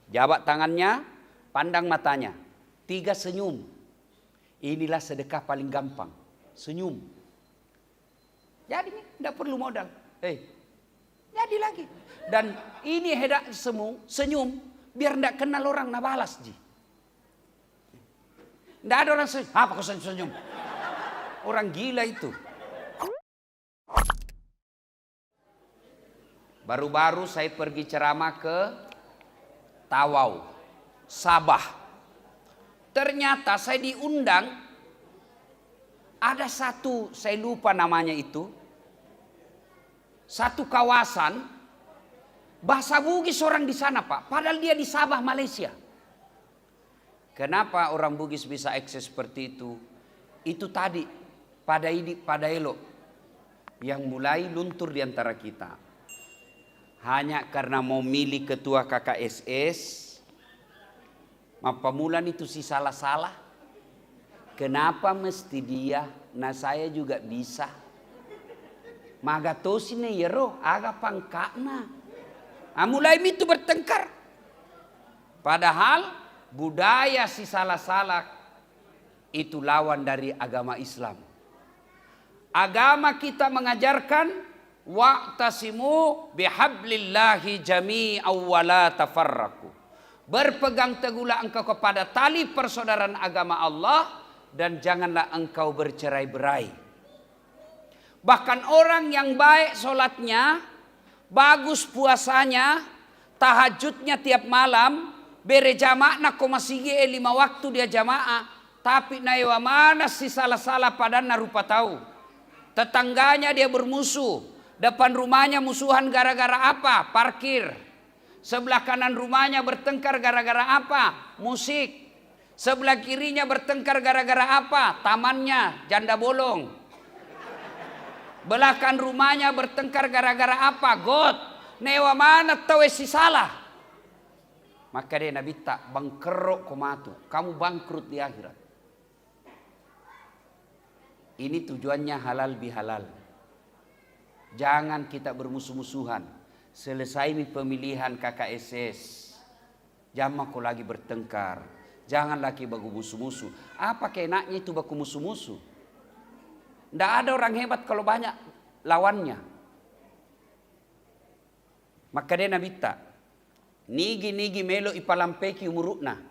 Jabat tangannya, pandang matanya. 3 senyum. Inilah sedekah paling gampang. Senyum. Jadi tidak perlu modal. Jadi lagi. Dan ini hendak senyum. Biar tidak kenal orang nak balas ji. Tidak ada orang senyum. Apa kau senyum? Orang gila itu. Baru-baru saya pergi ceramah ke Tawau, Sabah. Ternyata saya diundang, ada satu, saya lupa namanya itu, satu kawasan, bahasa Bugis orang di sana Pak, padahal dia di Sabah, Malaysia. Kenapa orang Bugis bisa akses seperti itu? Itu tadi, pada elok, yang mulai luntur di antara kita. Hanya karena mau milih ketua KKSS, Pamulan itu sih salah-salah. Kenapa mesti dia? Nah saya juga bisa. Magatosi ne yero aga pangkana. Mulai itu bertengkar. Padahal budaya si salah-salah itu lawan dari agama Islam. Agama kita mengajarkan wa'tasimu bihablillahi jami'aw wa la tafarraqu. Berpegang teguhlah engkau kepada tali persaudaraan agama Allah dan janganlah engkau bercerai-berai. Bahkan orang yang baik solatnya, bagus puasanya, tahajudnya tiap malam, bere jamaah nak masigi 5 waktu dia jamaah, tapi naiwa mana si salah-salah padana rupa tahu. Tetangganya dia bermusuh. Depan rumahnya musuhan gara-gara apa? Parkir. Sebelah kanan rumahnya bertengkar gara-gara apa? Musik. Sebelah kirinya bertengkar gara-gara apa? Tamannya, janda bolong. Belakang rumahnya bertengkar gara-gara apa? Got. Newa mana tahu si salah. Maka dia Nabi tak bangkerok komatu. Kamu bangkrut di akhirat. Ini tujuannya halal bihalal. Jangan kita bermusuh-musuhan. Selesai pemilihan KKSS, jangan kau lagi bertengkar. Jangan lagi baku musuh-musuh. Apa keenaknya itu baku musuh-musuh? Tidak ada orang hebat kalau banyak lawannya. Maka dia Nabi tak. Nigi melo ipalampeki umurutna.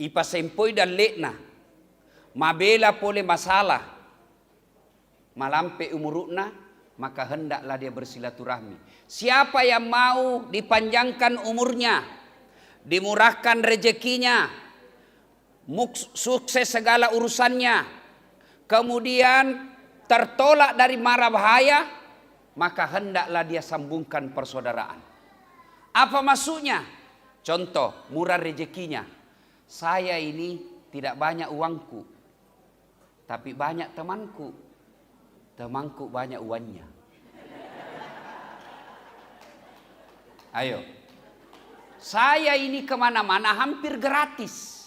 Ipa sempoi dan lekna. Mabela pole masalah. Malampe umurutna. Maka hendaklah dia bersilaturahmi. Siapa yang mau dipanjangkan umurnya, dimurahkan rezekinya, sukses segala urusannya, kemudian tertolak dari mara bahaya, maka hendaklah dia sambungkan persaudaraan. Apa maksudnya? Contoh, murah rezekinya. Saya ini tidak banyak uangku, tapi banyak temanku. Temanku banyak uangnya. Ayo. Saya ini kemana-mana hampir gratis.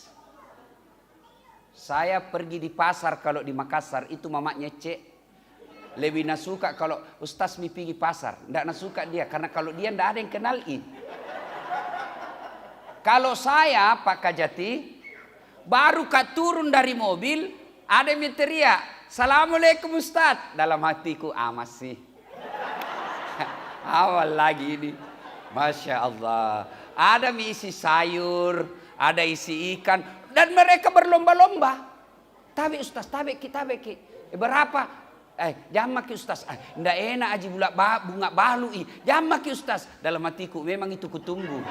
Saya pergi di pasar kalau di Makassar itu mamaknya cek. Lebih nasuka kalau Ustaz mi pergi pasar. Tidak nasuka dia karena kalau dia tidak ada yang kenali. Kalau saya Pak Kajati baru turun dari mobil ada yang teriak. Assalamualaikum Ustaz. Dalam hatiku masih awal lagi ini. Masya Allah. Ada isi sayur, ada isi ikan, dan mereka berlomba-lomba. Tabe Ustaz, tabe ki. Berapa? Jamak ki Ustaz. Ndak enak aji bunga balu i. Jamak ki Ustaz. Dalam hatiku memang itu kutunggu.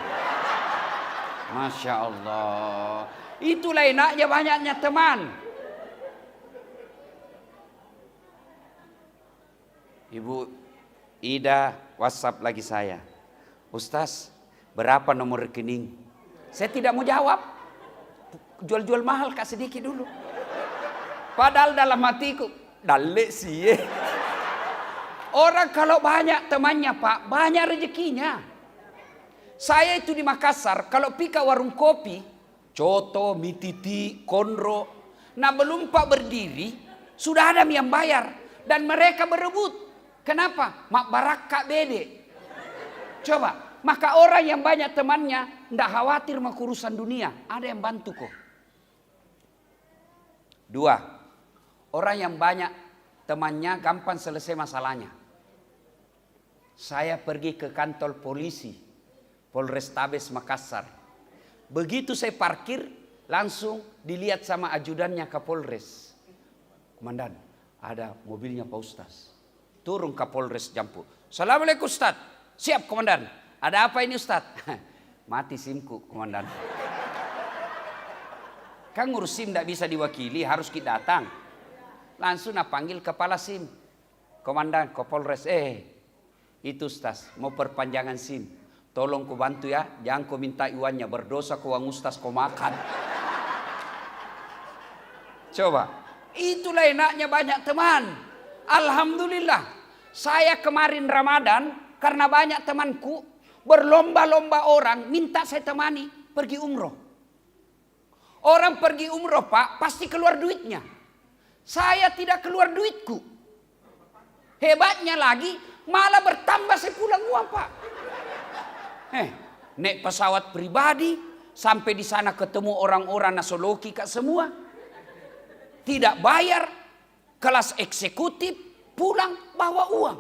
Masya Allah. Itulah enaknya banyaknya teman. Ibu Ida WhatsApp lagi saya. Ustaz, berapa nomor rekening? Saya tidak mau jawab. Jual-jual mahal, kasih sedikit dulu. Padahal dalam hatiku, dalek sih. Orang kalau banyak temannya Pak, banyak rezekinya. Saya itu di Makassar, kalau pika warung kopi, coto, mititi, konro. Nah belum Pak berdiri, sudah ada yang bayar. Dan mereka berebut. Kenapa? Mak barak kak bede. Coba, Maka orang yang banyak temannya tidak khawatir sama urusan dunia. Ada yang bantu kok. 2. Orang yang banyak temannya gampang selesai masalahnya. Saya pergi ke kantor polisi Polrestabes Makassar. Begitu saya parkir, langsung dilihat sama ajudannya Kapolres. Komandan, ada mobilnya Pak Ustaz. Turun Kapolres Jampu. Assalamualaikum Ustaz. Siap komandan. Ada apa ini Ustaz? Mati SIM-ku komandan. Kan ngurus SIM tidak bisa diwakili, harus kita datang. Langsung panggil kepala SIM. Komandan, Kapolres, itu Ustaz, mau perpanjangan SIM. Tolong kau bantu ya, jangan kau minta iwannya, berdosa kau uang Ustaz kau makan. Coba, itulah enaknya banyak teman. Alhamdulillah, saya kemarin Ramadan, karena banyak temanku, berlomba-lomba orang minta saya temani pergi umroh. Orang pergi umroh Pak, pasti keluar duitnya. Saya tidak keluar duitku. Hebatnya lagi, malah bertambah saya pulang uang Pak. Naik pesawat pribadi, sampai di sana ketemu orang-orang nasoloki kak semua. Tidak bayar, kelas eksekutif, pulang bawa uang.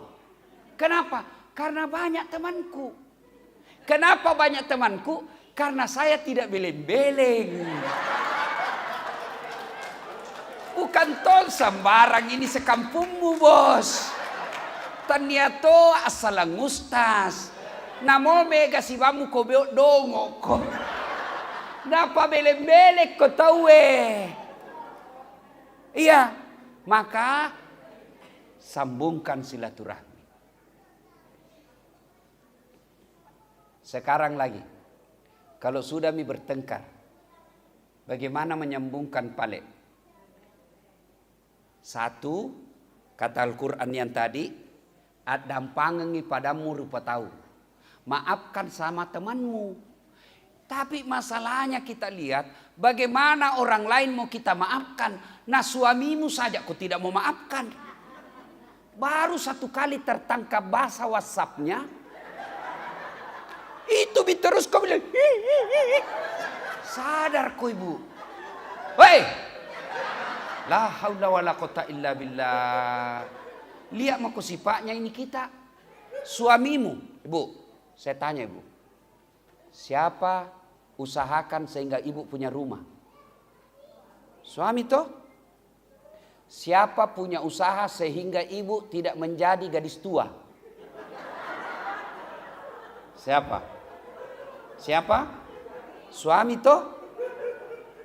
Kenapa? Karena banyak temanku. Kenapa banyak temanku? Karena saya tidak beleng-beleng. Bukan tol sembarang ini sekampungmu bos. Ternyata asalang Ustaz. Namo mega si bamu ko dongo ko. Napa beleng-beleng ko tahu Iya, maka sambungkan silaturahmi. Sekarang lagi, kalau sudah bertengkar, bagaimana menyambungkan pale? 1, kata Al-Quran yang tadi, adampangengi padamu rupa tahu. Maafkan sama temanmu. Tapi masalahnya kita lihat, bagaimana orang lain mau kita maafkan. Nah suamimu saja kau tidak mau maafkan. Baru 1 kali tertangkap bahasa WhatsApp-nya. Itu terus kau bilang. Sadar kau ibu. Hei. La haula wala quwata illa billah. Lihat mau sifatnya ini kita. Suamimu. Ibu, saya tanya ibu. Siapa usahakan sehingga ibu punya rumah? Suami toh? Siapa punya usaha sehingga ibu tidak menjadi gadis tua? Siapa? Siapa? Suami toh?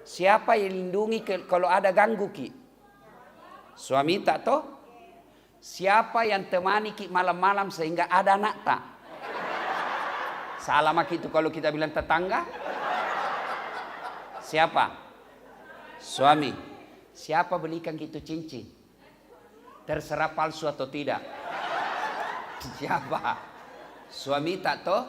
Siapa yang lindungi kalau ada ganggu ki? Suami tak toh? Siapa yang temani ki malam-malam sehingga ada anak tak? Salah mak itu kalau kita bilang tetangga. Siapa? Suami. Siapa belikan gitu cincin? Terserah palsu atau tidak. Siapa? Suami tak toh?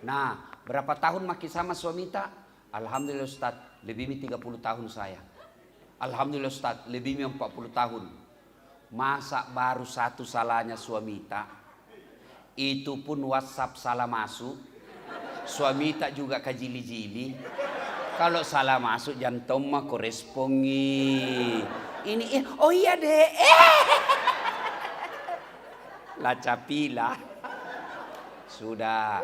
Nah, berapa tahun makin sama suami tak? Alhamdulillah Ustaz, lebih 30 tahun saya. Alhamdulillah Ustaz, lebih 40 tahun. Masa baru 1 salahnya suami tak? Itu pun WhatsApp salah masuk. Suami tak juga kajili-jili. Kalau salah masuk jantung mah korespongi. Ini oh iya deh. Lacapila. Sudah.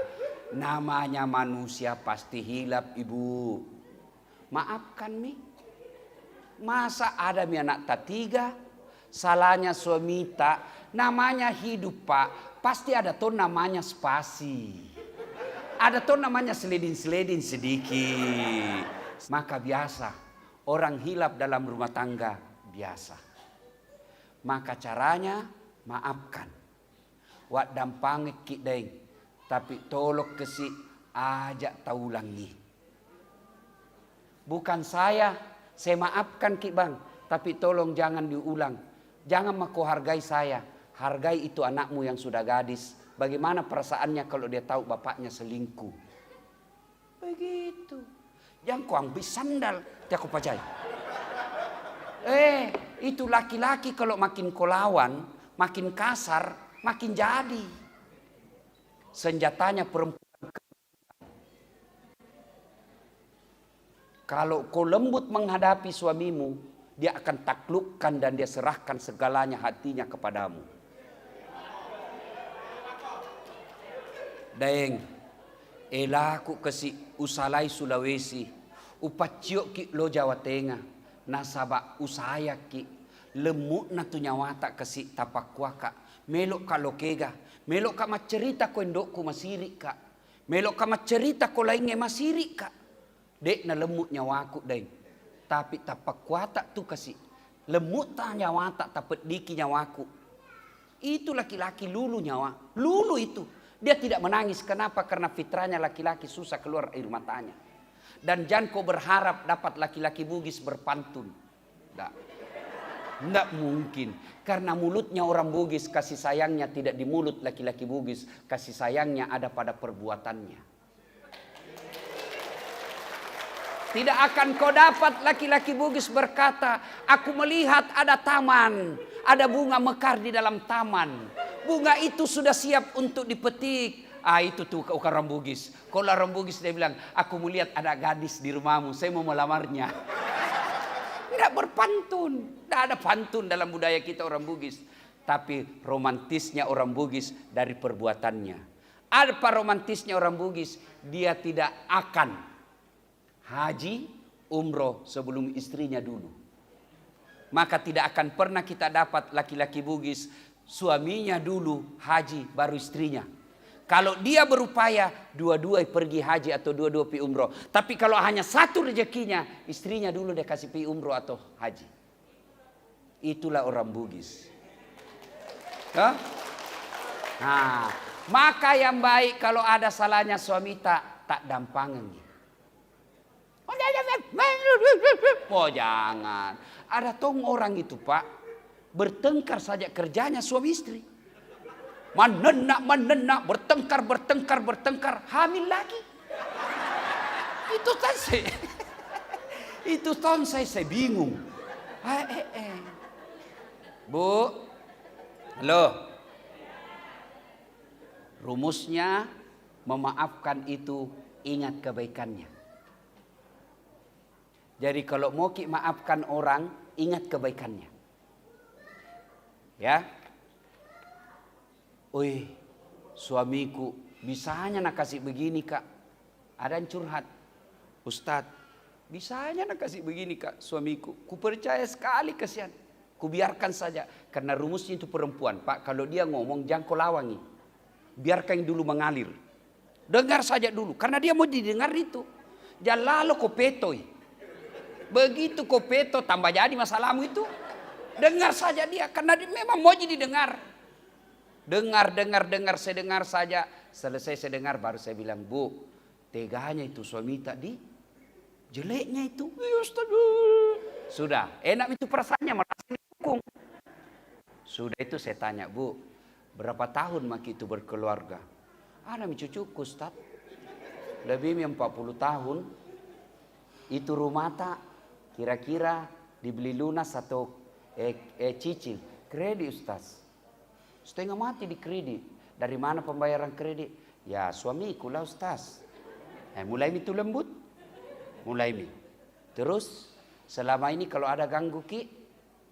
Namanya manusia pasti hilap ibu. Maafkan mi. Masa ada mi anak tak 3. Salahnya suami tak. Namanya hidup pak. Pasti ada tuh namanya spasi. Ada tuh namanya seledin-seledin sedikit. Maka biasa. Orang hilap dalam rumah tangga. Biasa. Maka caranya maafkan. Wak dampangi ki deng. Tapi tolong kesi ajak taulangi. Bukan saya maafkan ki bang. Tapi tolong jangan diulang. Jangan maku hargai saya. Hargai itu anakmu yang sudah gadis. Bagaimana perasaannya kalau dia tahu bapaknya selingkuh? Begitu. Jangan kau ambil sandal. Dia aku pacai. Itu laki-laki kalau makin kau lawan, makin kasar, makin jadi. Senjatanya perempuan Kalau kau lembut menghadapi suamimu, dia akan taklukkan dan dia serahkan segalanya hatinya kepadamu. Daeng, elaku kasi usalay Sulawesi, upatyo ki lo Jawa Tengah, nasaba usaya ki, lemut na tu nyawata kasi tapakwaka, melok ka lokega, melok ka macerita ko endokku masiri ka, melok ka macerita ko lainnya masiri ka. Dek na lemut nyawaku daeng, tapi tapakwata tu kasi, lemut ta nyawata tapet diki nyawaku. Itu laki-laki lulu nyawa, lulu itu. Dia tidak menangis. Kenapa? Karena fitrahnya laki-laki susah keluar air matanya. Dan jangan kau berharap dapat laki-laki Bugis berpantun. Tidak mungkin. Karena mulutnya orang Bugis, kasih sayangnya tidak di mulut laki-laki Bugis. Kasih sayangnya ada pada perbuatannya. Tidak akan kau dapat laki-laki Bugis berkata, aku melihat ada taman, ada bunga mekar di dalam taman. Bunga itu sudah siap untuk dipetik. Itu tuh orang Bugis. Kalau orang Bugis dia bilang, aku melihat ada gadis di rumahmu, saya mau melamarnya. Tidak berpantun. Tidak ada pantun dalam budaya kita orang Bugis. Tapi romantisnya orang Bugis dari perbuatannya. Apa romantisnya orang Bugis? Dia tidak akan haji, umroh sebelum istrinya dulu. Maka tidak akan pernah kita dapat laki-laki Bugis suaminya dulu haji baru istrinya. Kalau dia berupaya dua-dua pergi haji atau dua-dua pergi umroh. Tapi kalau hanya satu rezekinya, istrinya dulu dia kasih pergi umroh atau haji. Itulah orang Bugis. Nah, maka yang baik kalau ada salahnya suami tak dampangan. Oh jangan. Ada tong orang itu Pak, bertengkar saja kerjanya suami istri. Menenak, bertengkar, hamil lagi. Itu kan saya bingung. Bu, halo. Rumusnya memaafkan itu ingat kebaikannya. Jadi kalau mau maafkan orang, ingat kebaikannya. Ya. Oi, suamiku bisanya nak kasih begini kak. Ada yang curhat. Ustadz, bisanya nak kasih begini kak suamiku. Ku percaya sekali kasihan. Ku biarkan saja. Karena rumusnya itu perempuan. Pak, kalau dia ngomong jangan kau lawangi. Biarkan dulu mengalir. Dengar saja dulu. Karena dia mau didengar itu. Jangan lalu kau petoi. Begitu kau peto tambah jadi masalahmu itu. Dengar saja dia. Karena dia memang mau jadi dengar. Dengar, saya dengar saja. Selesai saya dengar baru saya bilang, Bu, teganya itu suami tadi. Jeleknya itu. Sudah, enak itu perasaannya. Merasa didukung. Sudah itu saya tanya, Bu, berapa tahun maki itu berkeluarga? Ada cucuku Ustaz. Lebih 40 tahun. Itu rumah tak kira-kira dibeli lunas atau cicil. Kredit Ustaz. Setengah mati di kredit. Dari mana pembayaran kredit? Ya suamiku lah Ustaz. Mulai itu lembut. Mulai mi. Terus selama ini kalau ada ganggu ki,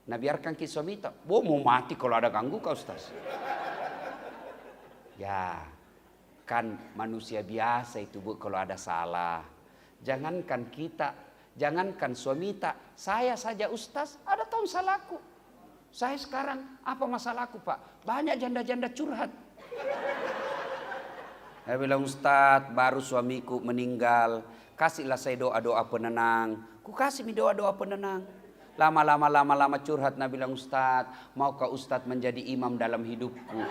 nah biarkan ki suami tak. Mau mati kalau ada ganggu kau Ustaz. Ya kan manusia biasa itu Bu kalau ada salah. Jangankan kita, jangankan suami tak, saya saja Ustaz, ada tahun salahku. Saya sekarang, apa masalahku Pak? Banyak janda-janda curhat. Saya bilang Ustaz, baru suamiku meninggal, kasihlah saya doa-doa penenang. Ku kasih doa-doa penenang. Lama-lama curhat, Nabi bilang Ustaz, maukah Ustaz menjadi imam dalam hidupku?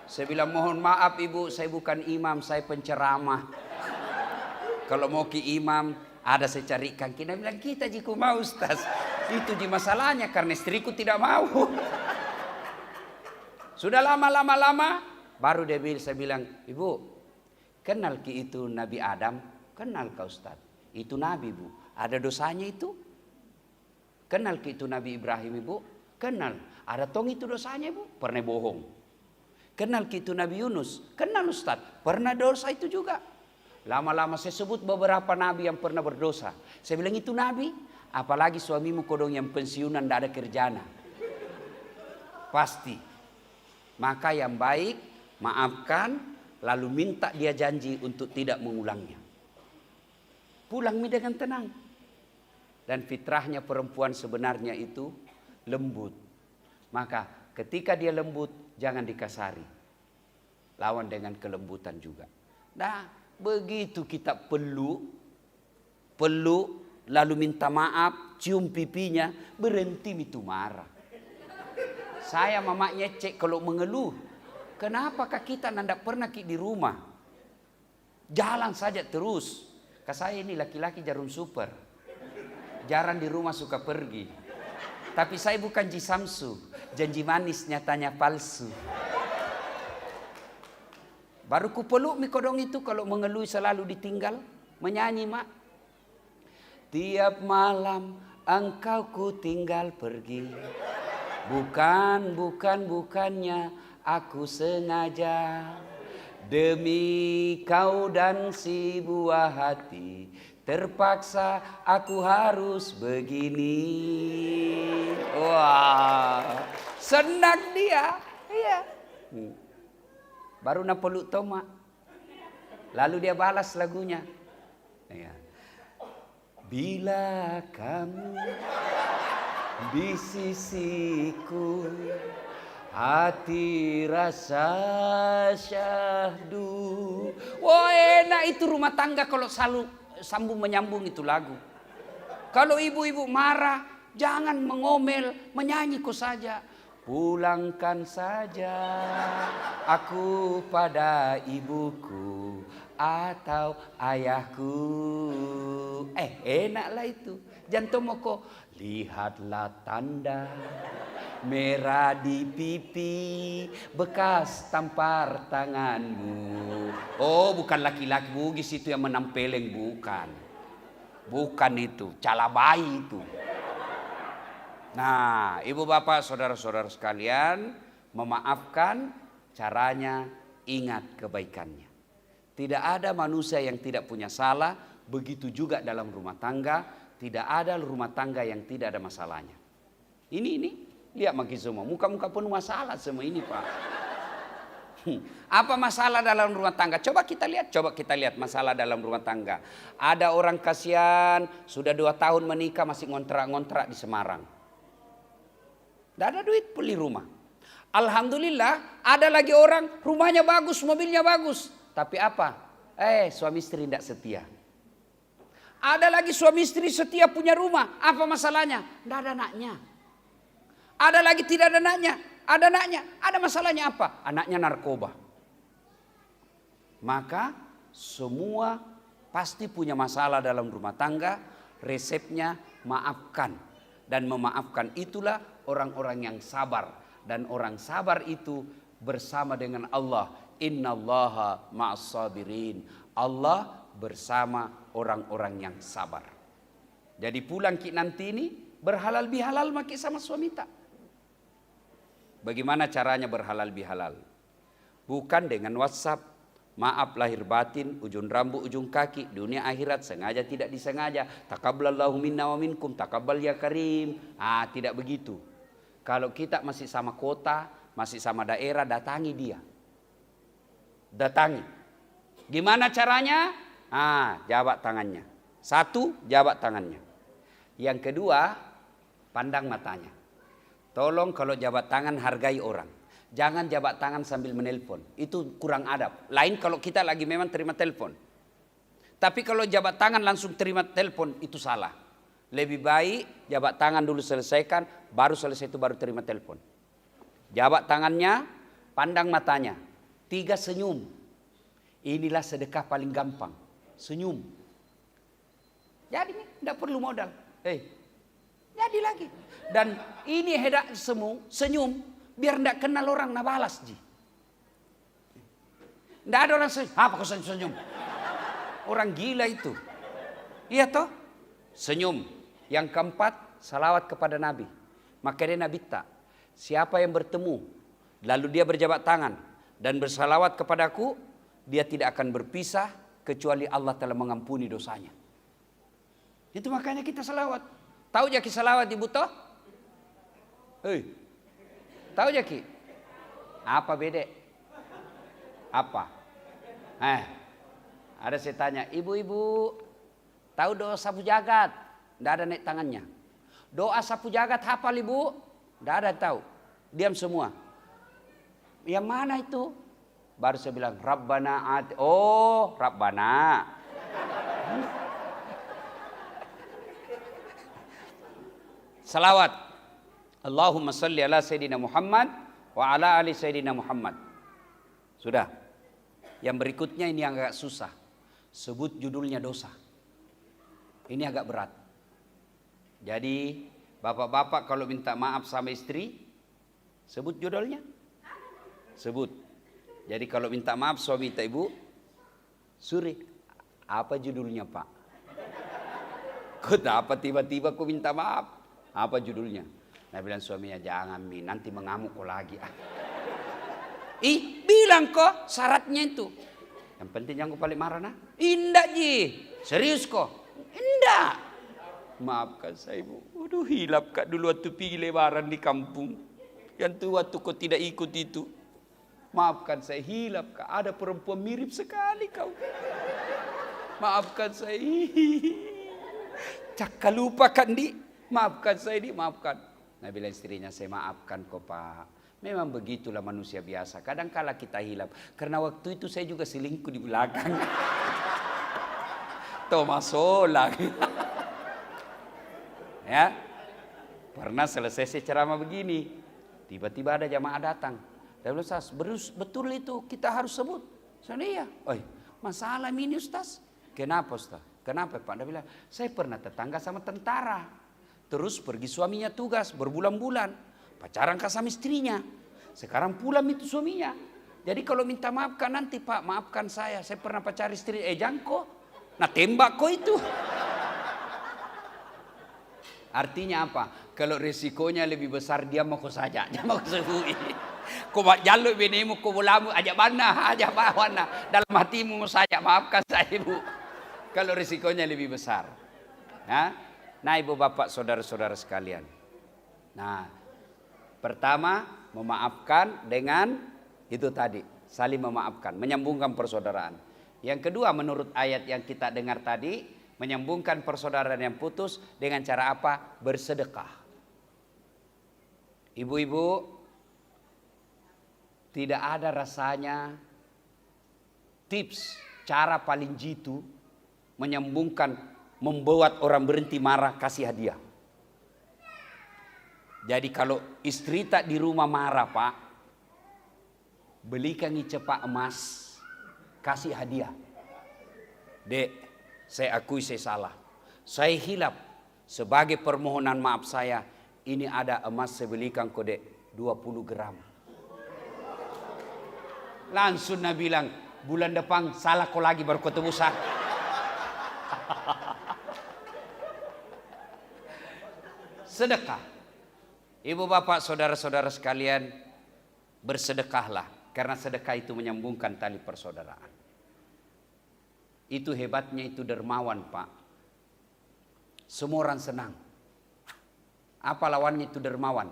Saya bilang mohon maaf ibu, saya bukan imam, saya penceramah. Kalau mau ki imam, ada saya carikan. Kita bilang kita jika mau Ustaz. Itu di masalahnya karena istriku tidak mau. Sudah lama, baru dia bilang, saya bilang, ibu, kenal ki itu Nabi Adam? Kenal kau Ustaz? Itu Nabi Bu. Ada dosanya itu? Kenal ki itu Nabi Ibrahim Ibu? Kenal. Ada tong itu dosanya Ibu? Pernah bohong. Kenal ki itu Nabi Yunus? Kenal Ustaz? Pernah dosa itu juga. Lama-lama saya sebut beberapa nabi yang pernah berdosa. Saya bilang itu nabi, apalagi suamimu kodong yang pensiunan tidak ada kerjaan. Pasti. Maka yang baik maafkan, lalu minta dia janji untuk tidak mengulangnya. Pulang dengan tenang. Dan fitrahnya perempuan sebenarnya itu lembut. Maka ketika dia lembut, jangan dikasari. Lawan dengan kelembutan juga. Nah, begitu kita peluk, lalu minta maaf, cium pipinya, berhenti itu marah. Saya mamaknya cek kalau mengeluh. Kenapakah kita tidak pernah di rumah? Jalan saja terus. Saya ini laki-laki jarum super. Jarang di rumah suka pergi. Tapi saya bukan Ji Samsu. Janji manis nyatanya palsu. Baru ku peluk mi kodong itu kalau mengeluh selalu ditinggal. Menyanyi mak. Tiap malam engkau ku tinggal pergi. Bukannya aku sengaja. Demi kau dan si buah hati, terpaksa aku harus begini. Wah, senang dia. Iya. Baru nak peluk Toma. Lalu dia balas lagunya. Iya. Bila kamu di sisiku, hati rasa syahdu. Wah, enak itu rumah tangga kalau selalu sambung menyambung itu lagu. Kalau ibu-ibu marah, jangan mengomel, menyanyi kok saja. Pulangkan saja aku pada ibuku atau ayahku. Enaklah itu. Jantung moko, lihatlah tanda merah di pipi, bekas tampar tanganmu. Oh, bukan laki-laki bugis itu yang menampeleng, bukan. Bukan itu, cala bayi itu. Nah, ibu bapak, saudara-saudara sekalian, memaafkan caranya ingat kebaikannya. Tidak ada manusia yang tidak punya salah, begitu juga dalam rumah tangga, tidak ada rumah tangga yang tidak ada masalahnya. Ini, lihat makin semua, muka-muka penuh masalah semua ini Pak. Apa masalah dalam rumah tangga? Coba kita lihat masalah dalam rumah tangga. Ada orang kasihan, sudah 2 tahun menikah masih ngontrak-ngontrak di Semarang. Tidak ada duit beli rumah. Alhamdulillah ada lagi orang rumahnya bagus, mobilnya bagus. Tapi apa? Suami istri tidak setia. Ada lagi suami istri setia punya rumah. Apa masalahnya? Tidak ada anaknya. Ada lagi tidak ada anaknya. Ada anaknya. Ada masalahnya apa? Anaknya narkoba. Maka semua pasti punya masalah dalam rumah tangga. Resepnya maafkan. Dan memaafkan itulah orang-orang yang sabar. Dan orang sabar itu bersama dengan Allah. Innallaha ma'as sabirin. Allah bersama orang-orang yang sabar. Jadi pulang ki nanti ini berhalal bihalal maki sama suami tak. Bagaimana caranya berhalal bihalal? Bukan dengan WhatsApp, maaf lahir batin, ujung rambut, ujung kaki, dunia akhirat, sengaja tidak disengaja. Taqabbalallahu minna wa minkum, taqabbal ya karim. Tidak begitu. Kalau kita masih sama kota, masih sama daerah, datangi dia. Datangi. Gimana caranya? Jabat tangannya. 1, jabat tangannya. Yang kedua, pandang matanya. Tolong kalau jabat tangan hargai orang. Jangan jabat tangan sambil menelpon. Itu kurang adab. Lain kalau kita lagi memang terima telepon. Tapi kalau jabat tangan langsung terima telepon, itu salah. Lebih baik jabat tangan dulu selesaikan, baru selesai itu baru terima telepon. Jabat tangannya, pandang matanya. 3, senyum. Inilah sedekah paling gampang. Senyum. Jadi tidak perlu modal. Jadi lagi. Dan ini hedak senyum. Biar tidak kenal orang nak balas. Tidak ada orang senyum. Apa kau senyum? Orang gila itu. Iya toh? Senyum. Yang keempat, salawat kepada Nabi. Maka dia Nabi tak. Siapa yang bertemu, lalu dia berjabat tangan dan bersalawat kepadaku, dia tidak akan berpisah kecuali Allah telah mengampuni dosanya. Itu makanya kita selawat. Tahu jaki selawat Ibu toh? Hei. Tahu jaki? Apa beda? Apa? Ada saya tanya, ibu-ibu tahu doa sapu jagat? Tidak ada naik tangannya. Doa sapu jagat hafal Ibu? Tidak ada tahu. Diam semua. Yang mana itu? Baru saya bilang Rabbana ati. Oh, Rabbana. Salawat. Allahumma salli ala Sayyidina Muhammad wa ala ali Sayyidina Muhammad. Sudah. Yang berikutnya ini agak susah. Sebut judulnya dosa. Ini agak berat. Jadi bapak-bapak kalau minta maaf sama istri, sebut judulnya. Sebut. Jadi kalau minta maaf suami minta ibu, Suri, apa judulnya Pak? Kenapa tiba-tiba aku minta maaf? Apa judulnya? Nah bilang suaminya, jangan Mi, nanti mengamuk kau lagi. Bilang kok syaratnya itu. Yang penting jangan kau paling marah nah. Indah ji, serius kok. Indah. Maafkan saya Ibu. Waduh hilap kak dulu waktu pergi lebaran di kampung. Yang tua waktu kau tidak ikut itu. Maafkan saya hilap kak. Ada perempuan mirip sekali kau. Maafkan saya. Cakka lupa kan di. Maafkan saya di, maafkan. Nah bilang istrinya, saya maafkan kok Pak. Memang begitulah manusia biasa. Kadang kala kita hilap. Karena waktu itu saya juga selingkuh di belakang. Tomasola. Ya. Pernah selesai saya ceramah begini. Tiba-tiba ada jamaah datang. Dia bilang, Ustaz, betul itu kita harus sebut. Saya iya. Masalah ini Ustaz. Kenapa Ustaz? Kenapa Pak? Dia bilang, saya pernah tetangga sama tentara. Terus pergi suaminya tugas berbulan-bulan. Pacaran sama istrinya. Sekarang pulang itu suaminya. Jadi kalau minta maafkan nanti Pak, maafkan saya pernah pacar istri. Jangko. Nah tembak kok itu. Artinya apa? Kalau resikonya lebih besar dia mau kau saja. Dia mau sebui. Kau jalur benemu, kau bolamu, ajak mana. Dalam hatimu saja, maafkan saya Ibu. Kalau resikonya lebih besar. Nah Ibu Bapak saudara-saudara sekalian. Nah pertama memaafkan dengan itu tadi. Saling memaafkan, menyambungkan persaudaraan. Yang kedua menurut ayat yang kita dengar tadi. Menyambungkan persaudaraan yang putus dengan cara apa? Bersedekah. Ibu-ibu, tidak ada rasanya tips cara paling jitu menyambungkan, membuat orang berhenti marah, kasih hadiah. Jadi kalau istri tak di rumah marah Pak, belikan cepak emas, kasih hadiah. Dek, saya akui saya salah. Saya hilap. Sebagai permohonan maaf saya, ini ada emas saya belikan kau dek, 20 gram. Langsung Nabi bilang, bulan depan salah kau lagi baru kau tebus sah. Sedekah. Ibu bapak saudara-saudara sekalian, bersedekahlah. Karena sedekah itu menyambungkan tali persaudaraan. Itu hebatnya itu dermawan Pak. Semua orang senang. Apa lawannya itu dermawan?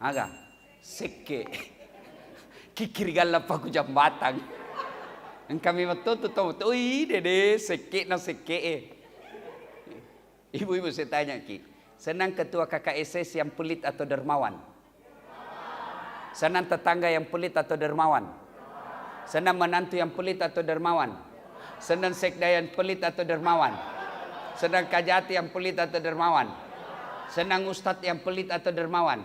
Aga, seke. Kikir galap aku jambatan. Yang kami betul tuh, dede seke na seke. Ibu-ibu saya tanya Ki. Senang ketua KKSS yang pelit atau dermawan? Senang tetangga yang pelit atau dermawan? Senang menantu yang pelit atau dermawan? Senang sekda yang pelit atau dermawan? Senang kajati yang pelit atau dermawan? Senang ustadz yang pelit atau dermawan?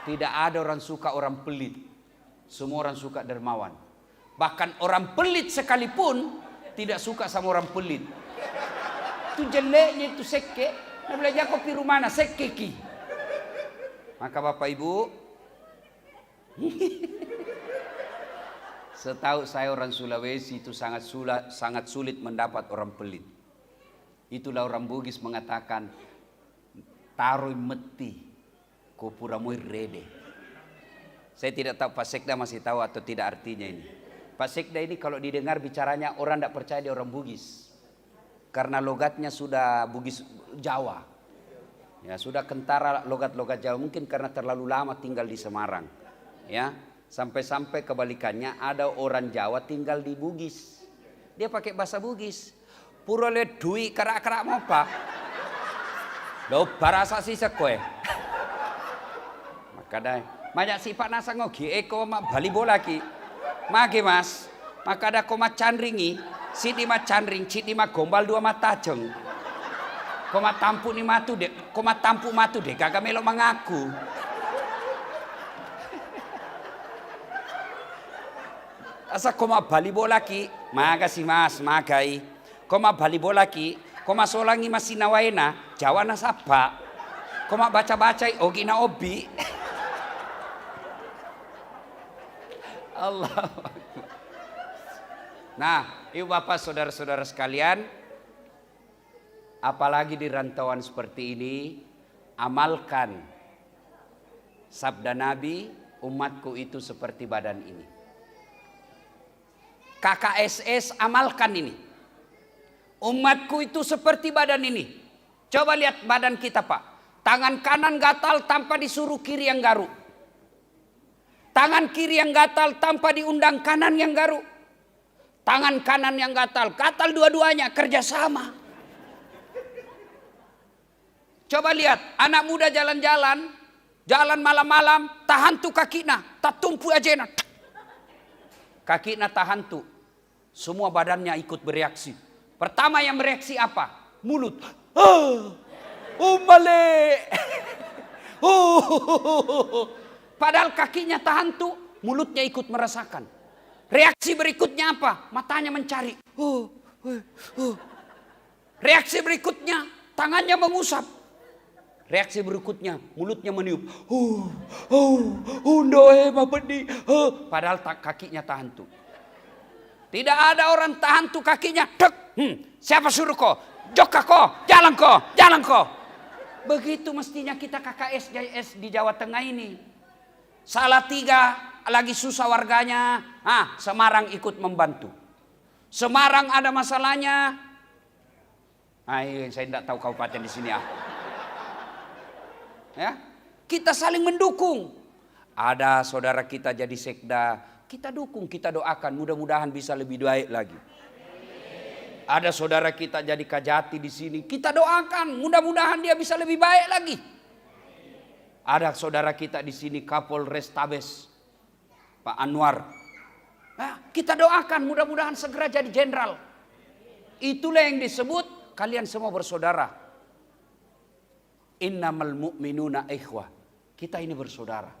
Tidak ada orang suka orang pelit. Semua orang suka dermawan. Bahkan orang pelit sekalipun tidak suka sama orang pelit. Itu jeleknya itu seke. Nah belajar kopi rumana sekeki. Maka Bapak Ibu, setahu saya orang Sulawesi itu sangat sulit mendapat orang pelit. Itulah orang Bugis mengatakan taruh meti ko pura moi rede. Saya tidak tahu Pak Sekda masih tahu atau tidak artinya ini. Pak Sekda ini kalau didengar bicaranya orang tidak percaya dia orang Bugis. Karena logatnya sudah Bugis Jawa. Ya, sudah kentara logat-logat Jawa, mungkin karena terlalu lama tinggal di Semarang. Ya, sampai-sampai kebalikannya ada orang Jawa tinggal di Bugis. Dia pakai bahasa Bugis. Pura le dui kerak-kerak mau apa? Lo barasa sih sekoe. Maka dah, banyak sifat nasa ngogi eko mak bali bola ki. Mage mas, maka ada koma candringi, sidi ma candring, cidi ma gombal dua mata jeng. Koma tampu ni matu dek, koma tampu matu dek, kagak melok mengaku. Asa koma bali bola ki, makasih mas, magai. Koma bali bola ki, koma solangi masih nawaina, Jawa nasapa. Koma baca-baca ogi na obi. Allah. Nah, ibu bapak saudara-saudara sekalian, apalagi di rantauan seperti ini, amalkan sabda Nabi, umatku itu seperti badan ini. KKSS amalkan ini. Umatku itu seperti badan ini. Coba lihat badan kita Pak. Tangan kanan gatal tanpa disuruh kiri yang garuk. Tangan kiri yang gatal tanpa diundang kanan yang garuk. Tangan kanan yang gatal dua-duanya kerjasama. Coba lihat anak muda jalan-jalan, jalan malam-malam, tahan tu kakina, tak tumpu aja. Kakina tahan tu, semua badannya ikut bereaksi. Pertama yang bereaksi apa? Mulut. Male. Padahal kakinya tahan tuh, mulutnya ikut merasakan. Reaksi berikutnya apa? Matanya mencari. Reaksi berikutnya, tangannya mengusap. Reaksi berikutnya, mulutnya meniup. Padahal kakinya tahan tuh. Tidak ada orang tahan tuh kakinya. Siapa suruh kau? Jokka kau, jalan kau. Begitu mestinya kita KKS di Jawa Tengah ini. Salatiga lagi susah warganya, Semarang ikut membantu. Semarang ada masalahnya. Saya tidak tahu kabupaten di sini ya. Kita saling mendukung. Ada saudara kita jadi sekda, kita dukung, kita doakan, mudah-mudahan bisa lebih baik lagi. Ada saudara kita jadi kajati di sini, kita doakan, mudah-mudahan dia bisa lebih baik lagi. Ada saudara kita di sini Kapolres Tabes, Pak Anwar. Kita doakan, mudah-mudahan segera jadi jenderal. Itulah yang disebut kalian semua bersaudara. Innamal mu'minuna ikhwah. Kita ini bersaudara.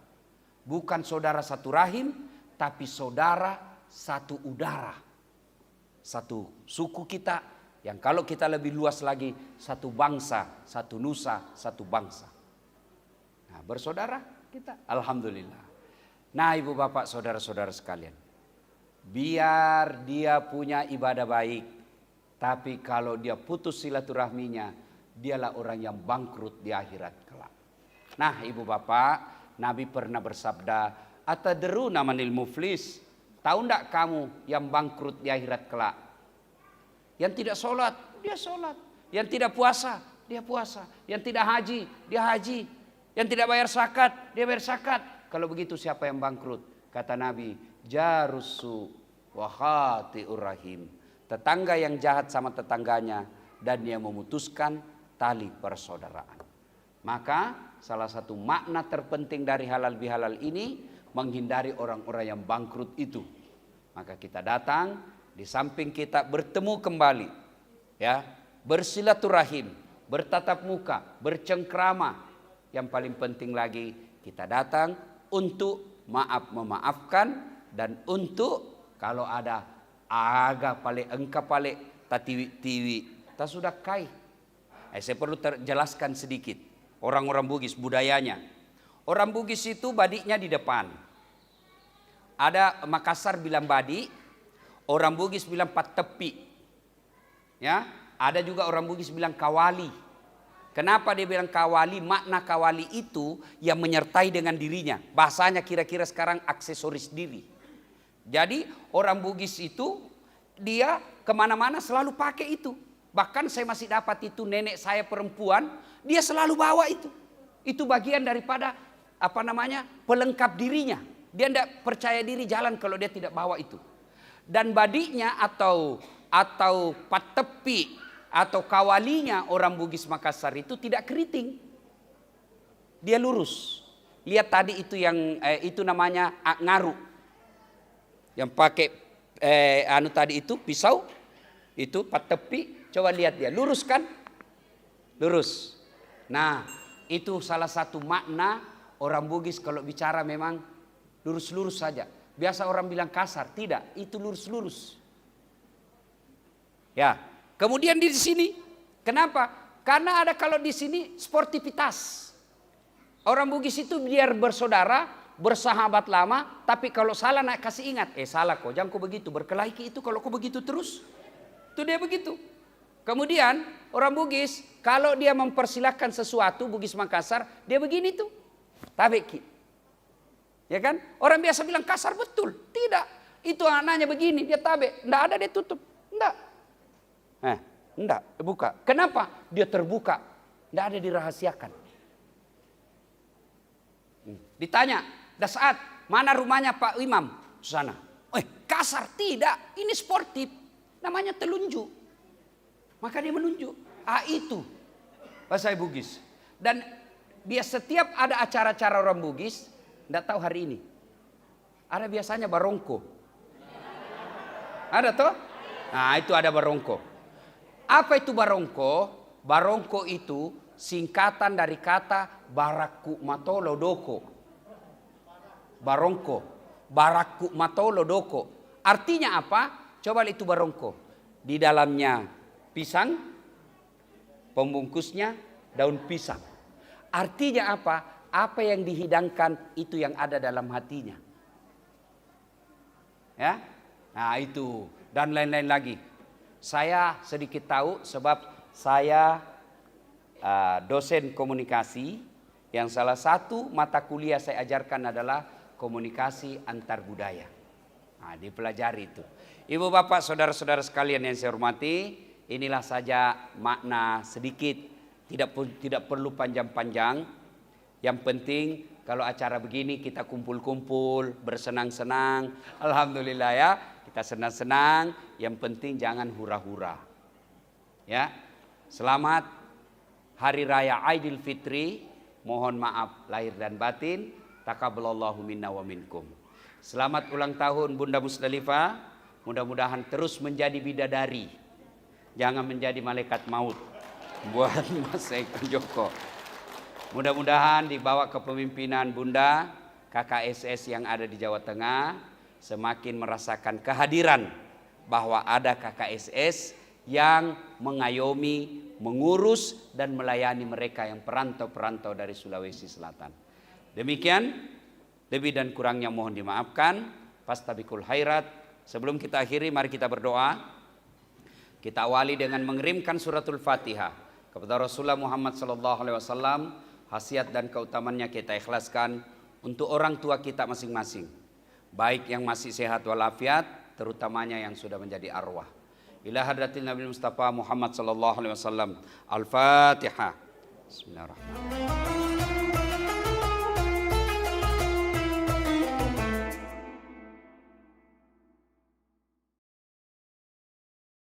Bukan saudara satu rahim, tapi saudara satu udara. Satu suku kita, yang kalau kita lebih luas lagi, satu bangsa, satu nusa, satu bangsa. Nah, bersaudara kita, alhamdulillah. Nah, ibu bapak, saudara-saudara sekalian, biar dia punya ibadah baik, tapi kalau dia putus silaturahminya, dialah orang yang bangkrut di akhirat kelak. Nah, ibu bapak, Nabi pernah bersabda, atadruna manil muflis? Tahu enggak kamu yang bangkrut di akhirat kelak? Yang tidak sholat, dia sholat. Yang tidak puasa, dia puasa. Yang tidak haji, dia haji. Yang tidak bayar zakat, dia bayar zakat. Kalau begitu siapa yang bangkrut? Kata Nabi, jarusu wa khati'ur rahim. Tetangga yang jahat sama tetangganya dan dia memutuskan tali persaudaraan. Maka salah satu makna terpenting dari halal bihalal ini menghindari orang-orang yang bangkrut itu. Maka kita datang, di samping kita bertemu kembali, ya, bersilaturahim, bertatap muka, bercengkrama. Yang paling penting lagi kita datang untuk memaafkan dan untuk kalau ada aga pale engka pale tatiwi-tiwi, tak sudah kai. Saya perlu terjelaskan sedikit orang-orang Bugis budayanya. Orang Bugis itu badiknya di depan. Ada Makassar bilang badi, orang Bugis bilang patepi. Ya, ada juga orang Bugis bilang kawali. Kenapa dia bilang kawali? Makna kawali itu yang menyertai dengan dirinya. Bahasanya kira-kira sekarang aksesoris diri. Jadi orang Bugis itu dia kemana-mana selalu pakai itu. Bahkan saya masih dapat itu, nenek saya perempuan, dia selalu bawa itu. Itu bagian daripada pelengkap dirinya. Dia tidak percaya diri jalan kalau dia tidak bawa itu. Dan badinya atau patepi atau kawalinya orang Bugis Makassar itu tidak keriting. Dia lurus. Lihat tadi itu yang itu namanya ngaru. Yang pakai tadi itu pisau, itu patepi, coba lihat dia lurus kan? Lurus. Nah, itu salah satu makna orang Bugis kalau bicara memang lurus-lurus saja. Biasa orang bilang kasar, tidak, itu lurus-lurus. Ya, kemudian di sini, kenapa? Karena ada kalau di sini sportivitas. Orang Bugis itu biar bersaudara, bersahabat lama, tapi kalau salah nak kasih ingat, salah kok, jangan kau begitu, berkelahi itu kalau kau begitu terus, itu dia begitu. Kemudian orang Bugis kalau dia mempersilahkan sesuatu, Bugis Makassar, dia begini tuh, tabeki, ya kan? Orang biasa bilang kasar, betul, tidak, itu anaknya begini, dia tabe, ndak ada dia tutup, ndak, ndak, buka. Kenapa? Dia terbuka, ndak ada dirahasiakan. Ditanya, dah saat mana rumahnya Pak Imam? Sana. Kasar, tidak. Ini sportif. Namanya telunjuk. Maka dia menunjuk. Itu bahasa Bugis. Dan dia setiap ada acara-acara orang Bugis, tidak tahu hari ini. Ada biasanya barongko. Ada toh? Nah, itu ada barongko. Apa itu barongko? Barongko itu singkatan dari kata Barakku Matolo Doko. Barongko, Barakku Matolo Doko. Artinya apa? Coba itu barongko. Di dalamnya pisang, pembungkusnya daun pisang. Artinya apa? Apa yang dihidangkan itu yang ada dalam hatinya. Ya, nah itu dan lain-lain lagi. Saya sedikit tahu sebab saya dosen komunikasi yang salah satu mata kuliah saya ajarkan adalah komunikasi antar budaya. Nah, dipelajari itu. Ibu bapak saudara-saudara sekalian yang saya hormati, inilah saja makna sedikit, tidak perlu panjang-panjang. Yang penting kalau acara begini kita kumpul-kumpul, bersenang-senang, alhamdulillah ya, kita senang-senang. Yang penting jangan hura-hura. Ya, selamat Hari Raya Aidil Fitri, mohon maaf lahir dan batin, taqabbalallahu minna wa minkum. Selamat ulang tahun Bunda Musdalifah, mudah-mudahan terus menjadi bidadari, jangan menjadi malaikat maut buat Mas Eko Joko. Mudah-mudahan di bawah kepemimpinan Bunda, KKSS yang ada di Jawa Tengah semakin merasakan kehadiran bahwa ada KKSS yang mengayomi, mengurus dan melayani mereka yang perantau-perantau dari Sulawesi Selatan. Demikian, lebih dan kurangnya mohon dimaafkan. Fastabiqul khairat. Sebelum kita akhiri, mari kita berdoa. Kita awali dengan mengirimkan suratul Fatihah kepada Rasulullah Muhammad SAW. Khasiat dan keutamannya kita ikhlaskan untuk orang tua kita masing-masing, baik yang masih sehat walafiat, terutamanya yang sudah menjadi arwah. Ila hadratil Nabi Mustafa Muhammad sallallahu alaihi wasallam. Al-Fatihah. Bismillahirrahmanirrahim.